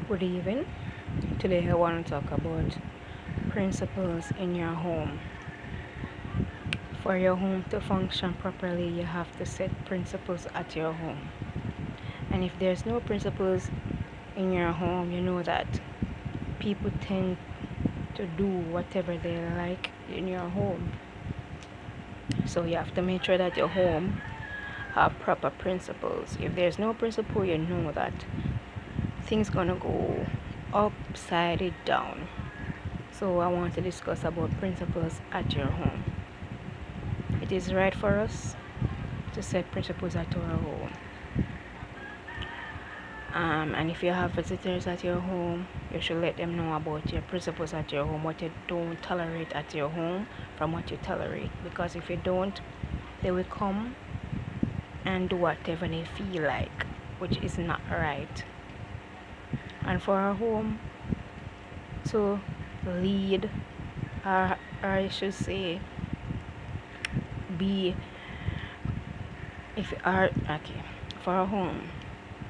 Good evening. Today I want to talk about principles in your home. For your home to function properly, you have to set principles at your home. And if there's no principles in your home, you know that people tend to do whatever they like in your home. So you have to make sure that your home have proper principles. If there's no principle, you know that things gonna go upside down. So I want to discuss about principles at your home. It is right for us to set principles at our home. And if you have visitors at your home, you should let them know about your principles at your home, what you don't tolerate at your home from what you tolerate. Because if you don't, they will come and do whatever they feel like, which is not right. And for our home to lead, or I should say, be, if our okay, for our home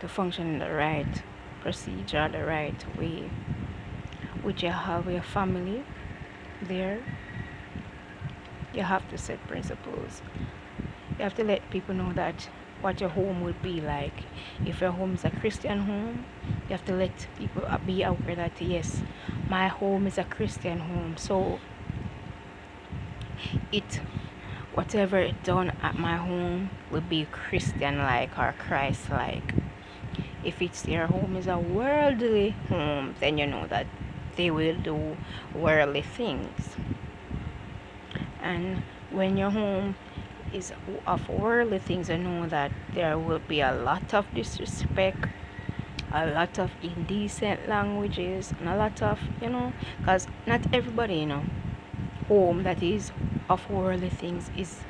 to function in the right procedure, the right way, which you have your family there, you have to set principles. You have to let people know that what your home will be like. If your home is a Christian home, you have to let people be aware that yes, my home is a Christian home, so it whatever it done at my home will be Christian like or Christ like. If it's your home is a worldly home, then you know that they will do worldly things. And when your home is of worldly things, you know that there will be a lot of disrespect, a lot of indecent languages, and a lot of, because not everybody, home that is of worldly things is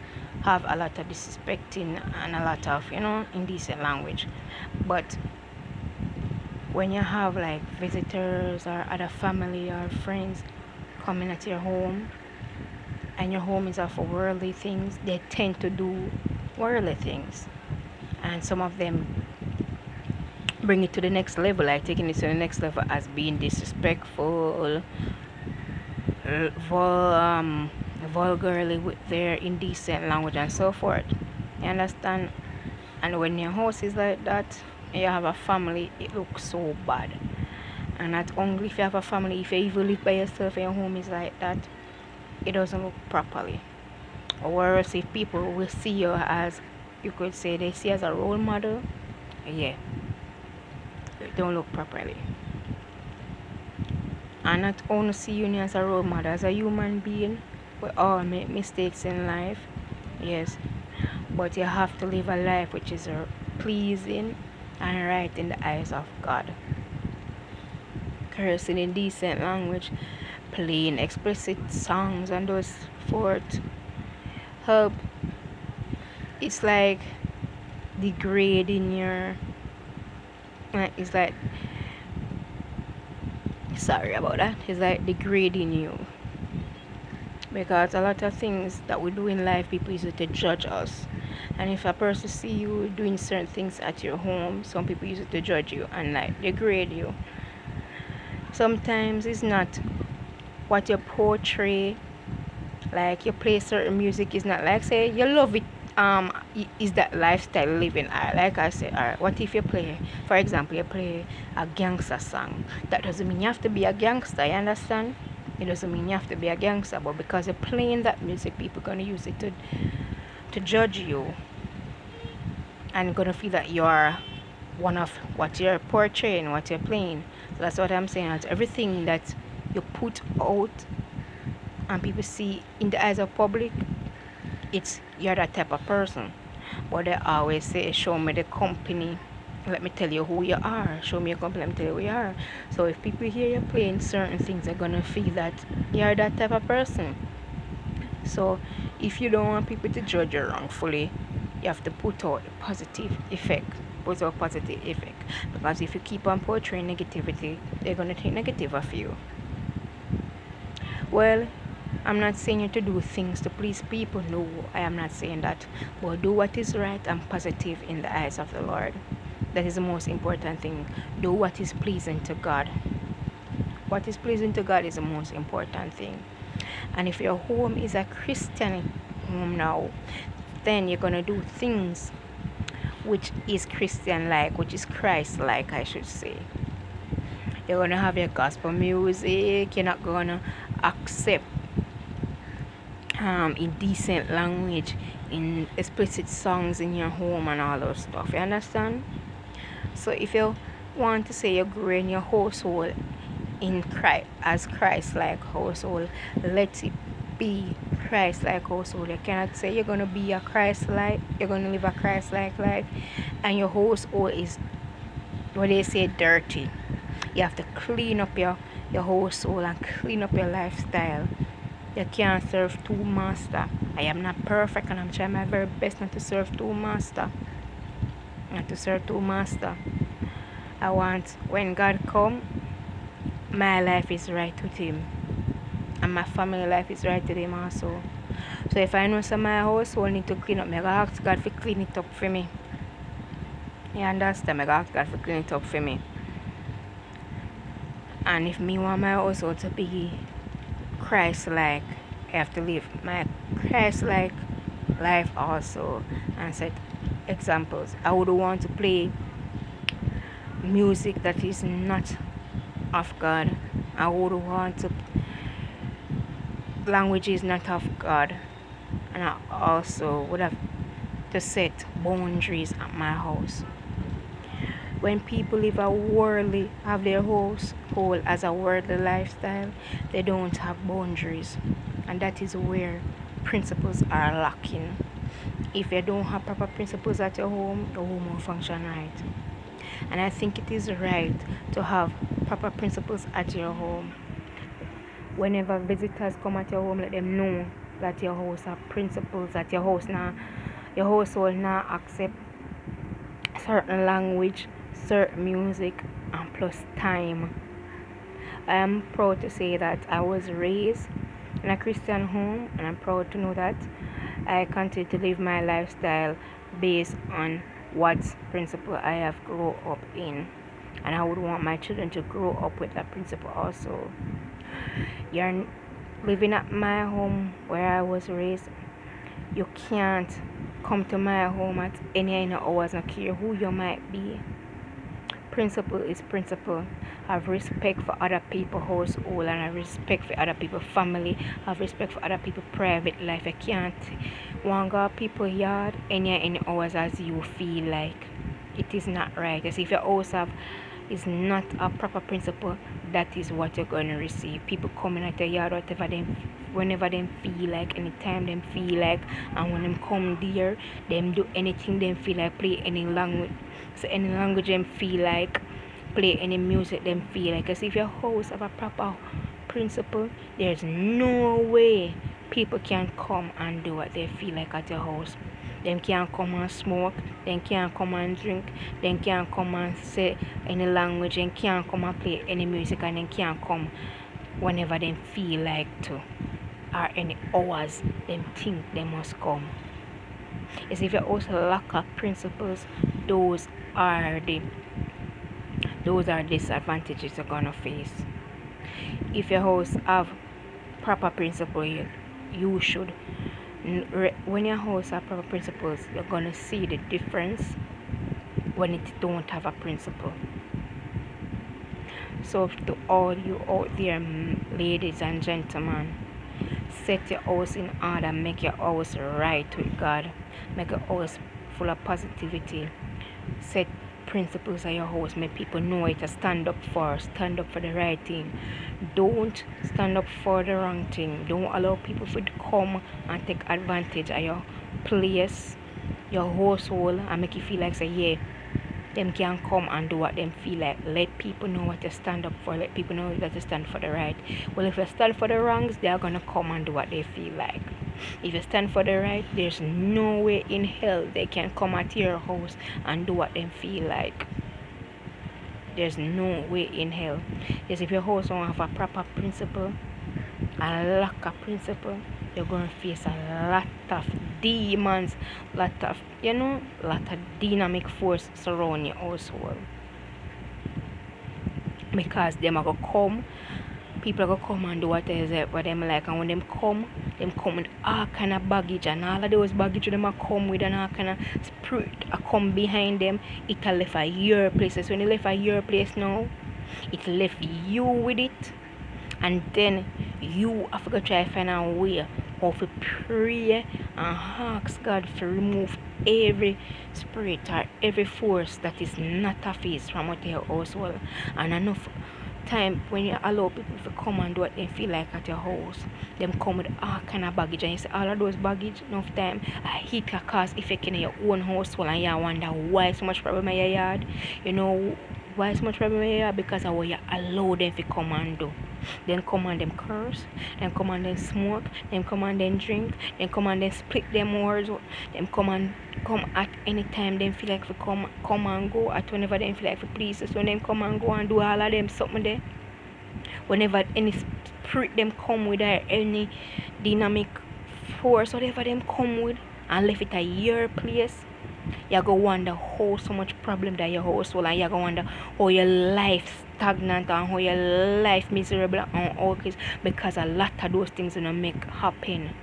have a lot of disrespecting and a lot of, indecent language. But when you have like visitors or other family or friends coming at your home and your home is of worldly things, they tend to do worldly things. And some of them bring it to the next level, like taking it to the next level as being disrespectful, vulgarly with their indecent language and so forth. You understand? And when your house is like that, and you have a family, it looks so bad. And not only if you have a family, if you even live by yourself and your home is like that, it doesn't look properly. Or else if people will see you as, you could say they see as a role model, yeah, it don't look properly. And not only see you as a role model, as a human being, we all make mistakes in life, yes, but you have to live a life which is pleasing and right in the eyes of God. Cursing in decent language, playing explicit songs and those forth help. It's like degrading your. It's like, sorry about that. It's like degrading you. Because a lot of things that we do in life, people use it to judge us. And if a person see you doing certain things at your home, some people use it to judge you and like degrade you. Sometimes it's not what you portray, like you play certain music is not like say you love it, is that lifestyle living. Like I said, what if you play, for example, you play a gangster song? That doesn't mean you have to be a gangster, you understand? It doesn't mean you have to be a gangster, but because you're playing that music, people gonna use it to judge you and gonna feel that you're one of what you're portraying, what you're playing. So that's what I'm saying. That everything that you put out and people see in the eyes of public, it's you're that type of person. But they always say, show me the company, let me tell you who you are. Show me your company, let me tell you who you are. So if people hear you playing certain things, they're gonna feel that you're that type of person. So if you don't want people to judge you wrongfully, you have to put out the positive effect. Put out positive effect. Because if you keep on portraying negativity, they're gonna think negative of you. Well, I'm not saying you to do things to please people. No, I am not saying that. But do what is right and positive in the eyes of the Lord. That is the most important thing. Do what is pleasing to God. What is pleasing to God is the most important thing. And if your home is a Christian home now, then you're gonna do things which is Christian like, which is Christ like, I should say. You're gonna have your gospel music. You're not gonna accept indecent language in explicit songs in your home and all those stuff. You understand? So if you want to say you're growing your household in Christ as Christ like household, let it be Christ like household. You cannot say you're gonna be a Christ like, you're gonna live a Christ like life, and your household is what they say dirty. You have to clean up your household and clean up your lifestyle. You can't serve two masters. I am not perfect and I'm trying my very best not to serve two masters. Not to serve two masters. I want when God come, my life is right with him. And my family life is right with him also. So if I know some my household need to clean up, I gotta ask God to clean it up for me. You understand? I gotta ask God to clean it up for me. And if me want my household to be Christ-like, I have to live my Christ-like life also and set examples. I would want to play music that is not of God. I would want to languages not of God, and I also would have to set boundaries at my house. When people live a worldly, have their household as a worldly lifestyle, they don't have boundaries, and that is where principles are lacking. If you don't have proper principles at your home will function right. And I think it is right to have proper principles at your home. Whenever visitors come at your home, let them know that your house have principles, that your household now accept certain language, certain music, and plus time. I am proud to say that I was raised in a Christian home, and I'm proud to know that I continue to live my lifestyle based on what principle I have grown up in, and I would want my children to grow up with that principle also. You're living at my home where I was raised. You can't come to my home at any hours, not care who you might be. Principle is principle. Have respect for other people's household and have respect for other people's family. Have respect for other people's private life. You can't want go people yard any hours as you feel like. It is not right. As if your house is not a proper principle, that is what you're going to receive. People coming at your yard whenever them feel like, anytime them feel like, and when them come there, them do anything them feel like, play any language. So any language them feel like, play any music them feel like. Because if your house have a proper principle, there's no way people can come and do what they feel like at your house. Them can't come and smoke, them can't come and drink, them can't come and say any language, them can't come and play any music, and them can't come whenever them feel like to, or any hours them think they must come. As if you also lack of principles, those are disadvantages you're gonna face. If your house have proper principle, you should, when your house have proper principles, you're gonna see the difference when it don't have a principle. So to all you out there, ladies and gentlemen, set your house in order, make your house right with God, make your house full of positivity. Set principles of your house, make people know it to stand up for the right thing. Don't stand up for the wrong thing. Don't allow people to come and take advantage of your place, your household, and make you feel like say, yeah, them can come and do what them feel like. Let people know what to stand up for. Let people know that you stand for the right. Well, if you stand for the wrongs, they are gonna come and do what they feel like. If you stand for the right, there's no way in hell they can come at your house and do what they feel like. There's no way in hell. Yes, if your house don't have a proper principle and lack of principle, you're going to face a lot of demons, lot of, lot of dynamic force surround your household. Because them are going to come, people are going to come and do what them like. And when them come with all kind of baggage, and all of those baggage them are come with, and all kind of spirit are come behind them. It will left at your places. When it left at your place now, it left you with it. And then you have to try to find a way how to pray and ask God to remove every spirit or every force that is not of His from out your household. And enough time when you allow people to come and do what they feel like at your house, them come with all kind of baggage, and you see all of those baggage, enough time it can cause effect in your own household, and you wonder why so much problem in your yard. Why so much problem in your yard? Because of what you allow them to come and do. Then come and them curse, then come and then smoke, then come and then drink, then come and then split them words, them come at any time them feel like to come and go, at whenever them feel like to please us, when them come and go and do all of them something there. Whenever any spirit them come with, or any dynamic force, whatever them come with, and left it at your place, you're going to wonder how so much problem that your household, and you're going to wonder how your life stagnant and how your life miserable and all this, because a lot of those things gonna make happen.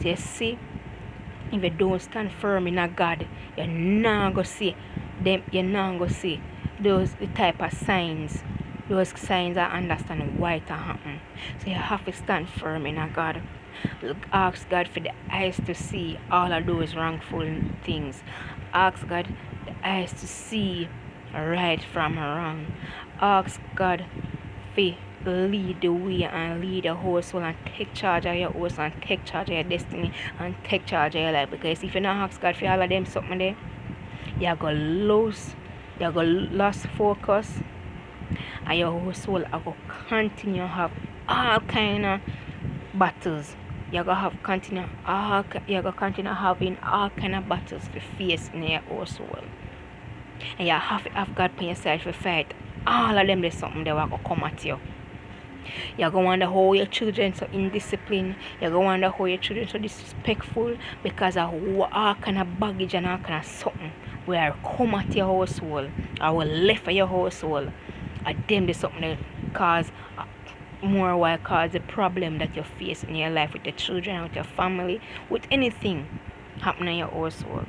So you see, if you don't stand firm in a God, you're not gonna see them, you're not gonna see the type of signs. Those signs are understand why it happen. So you have to stand firm in a God. Ask God for the eyes to see all of those wrongful things. Ask God the eyes to see right from wrong. Ask God to lead the way and lead the household, and take charge of your house, and take charge of your destiny, and take charge of your life. Because if you don't ask God for all of them something there, you're going to lose focus, and your household are going to continue to have all kind of battles. You're going to continue having all kind of battles to face in your household. And you have to have God on your side to fight all of them. There's something that will come at you. You're going to wonder how your children so indisciplined. You're going to wonder how your children so disrespectful, because of all kind of baggage and all kind of something where come at your household, or will left for your household. And them there's something that cause more while cause the problem that you face in your life with your children, with your family, with anything happening in your household.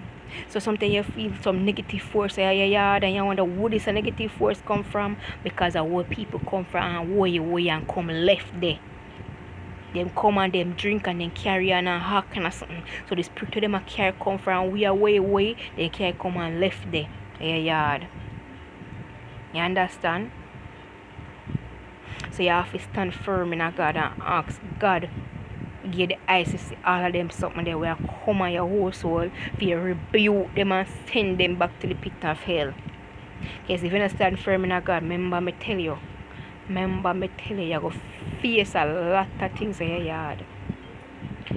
So sometimes you feel some negative force in your yard, and you wonder where this negative force come from, because of where people come from and where you and come left there. Them come and them drink and then carry on and hack and something. So the spirit of them a carry come from we are way, they carry come and left there in your yard. You understand? So you have to stand firm in God and ask God give the eyes to see all of them something they will come on your household for you rebuke them and send them back to the pit of hell. Because if you don't stand firm in God, remember me tell you, you're going to face a lot of things in your yard.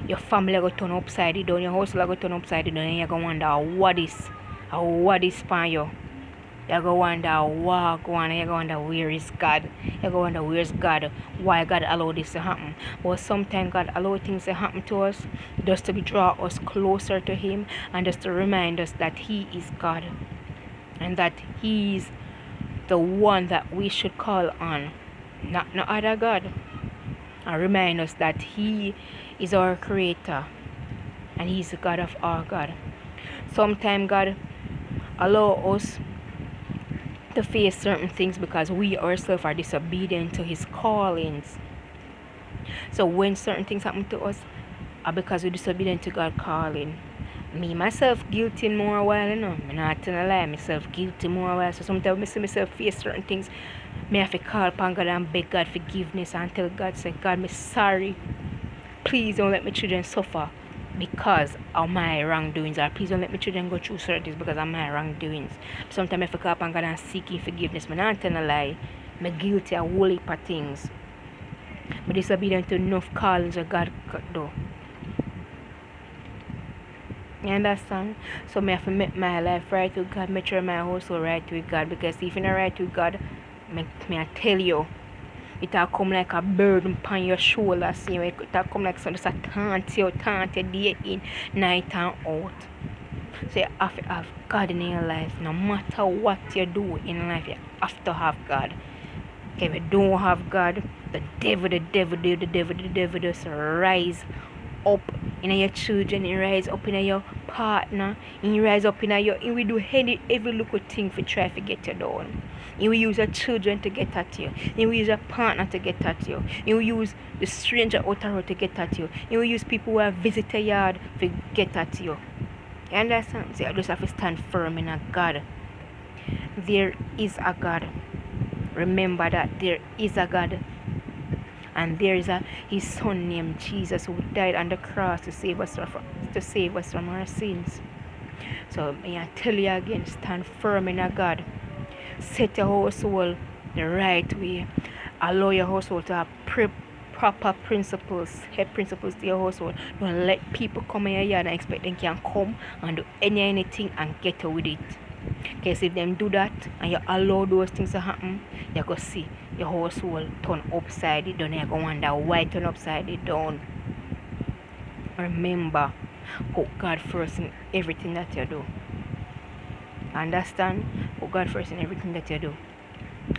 Your family are going to turn upside down, your household are going to turn upside down, and you're going to wonder what is for you. You're going to wonder what going on, you're going to wonder where is God. You're going to wonder where's God, why God allowed this to happen. But sometimes God allows things to happen to us just to draw us closer to Him, and just to remind us that He is God, and that He is the one that we should call on, not no other God. And remind us that He is our Creator, and He's the God of our God. Sometimes God allow us to face certain things because we ourselves are disobedient to His callings. So when certain things happen to us, are because we're disobedient to God's calling. Me myself guilty more while, I'm not gonna lie, myself guilty more while. So sometimes I see myself face certain things, me have to call upon God and beg God forgiveness, and tell God, say, God, me sorry. Please don't let my children suffer because of my wrongdoings, or please don't let my children go through certain things because of my wrongdoings. Sometimes I have to call upon God and seek His forgiveness. I'm not gonna lie, I'm guilty of a whole heap of things. I'm disobedient to enough callings that God could do. You understand? So I have to make my life right with God, make sure my household right with God. Because if you're not right with God, I tell you, It'll come like a burden upon your shoulder. See, it'll come like some just a taunt you day in, night and out. So you have to have God in your life. No matter what you do in life, you have to have God. Okay, if you don't have God, the devil just rise up in your children, he rise up in your partner, he rise up in your, he will do every little thing to try to get you down. He will use your children to get at you. He will use your partner to get at you. He will use the stranger out the road to get at you. He will use people who have visited your yard to get at you. You understand? So you just have to stand firm in a God. There is a God. Remember that there is a God. And there is his son named Jesus who died on the cross to save us from our sins. So may I tell you again, stand firm in a God. Set your household the right way. Allow your household to have proper principles, head principles to your household. Don't let people come in your yard and expect them can come and do anything and get away with it. Because if them do that and you allow those things to happen, you go see your household turn upside down. You go wonder why turn upside down. Remember, put God first in everything that you do. Understand? Put God first in everything that you do.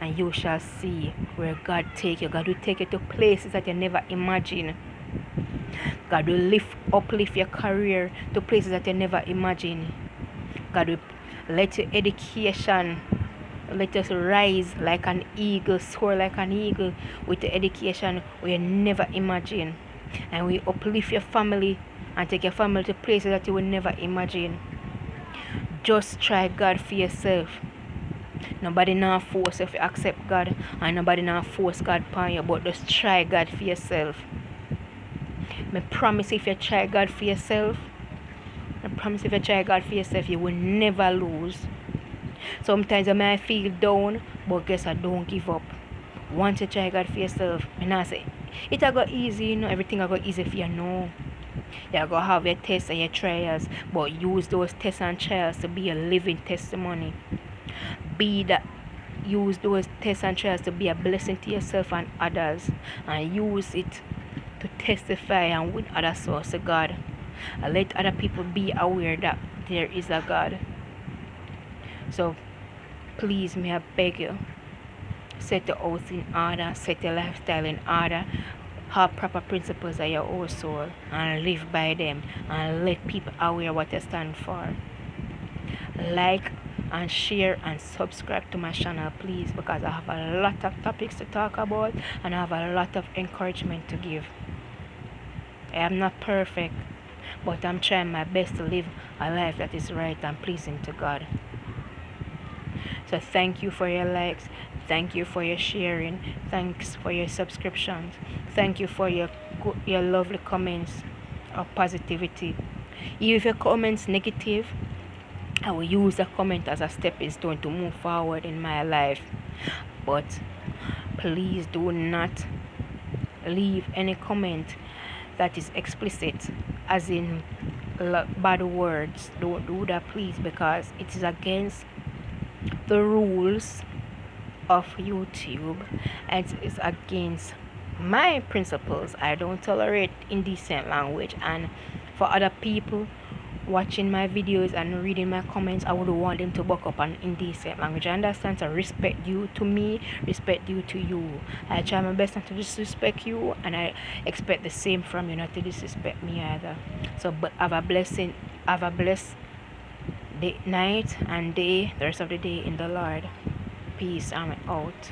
And you shall see where God take you. God will take you to places that you never imagine. God will uplift your career to places that you never imagine. God will let your education let us rise like an eagle, soar like an eagle with the education we never imagine. And we uplift your family and take your family to places that you will never imagine. Just try God for yourself. Nobody now force you to accept God, and nobody now force God upon you, but just try God for yourself. I promise if you try God for yourself, you will never lose. Sometimes you might feel down, but guess what? Don't give up. Once you try God for yourself, and I say, it'll go easy, everything will go easy for you, no. You're going to have your tests and your trials, but use those tests and trials to be a living testimony. Use those tests and trials to be a blessing to yourself and others, and use it to testify and win other souls to God. And let other people be aware that there is a God. So please, may I beg you, set your house in order, set your lifestyle in order, have proper principles of your own soul and live by them, and let people aware what you stand for. Like and share and subscribe to my channel, please, because I have a lot of topics to talk about and I have a lot of encouragement to give. I am not perfect, but I'm trying my best to live a life that is right and pleasing to God. So thank you for your likes, thank you for your sharing, thanks for your subscriptions, thank you for your lovely comments of positivity. If your comments negative, I will use the comment as a stepping stone to move forward in my life. But please do not leave any comment that is explicit, as in bad words. Don't do that, please, because it is against the rules of YouTube and it is against my principles. I don't tolerate indecent language, and for other people watching my videos and reading my comments, I would want them to buck up on indecent language. I understand, so respect due to me, respect due to you. I try my best not to disrespect you, and I expect the same from you, not to disrespect me either. So but have a blessed night and day, the rest of the day in the Lord. Peace. I'm out.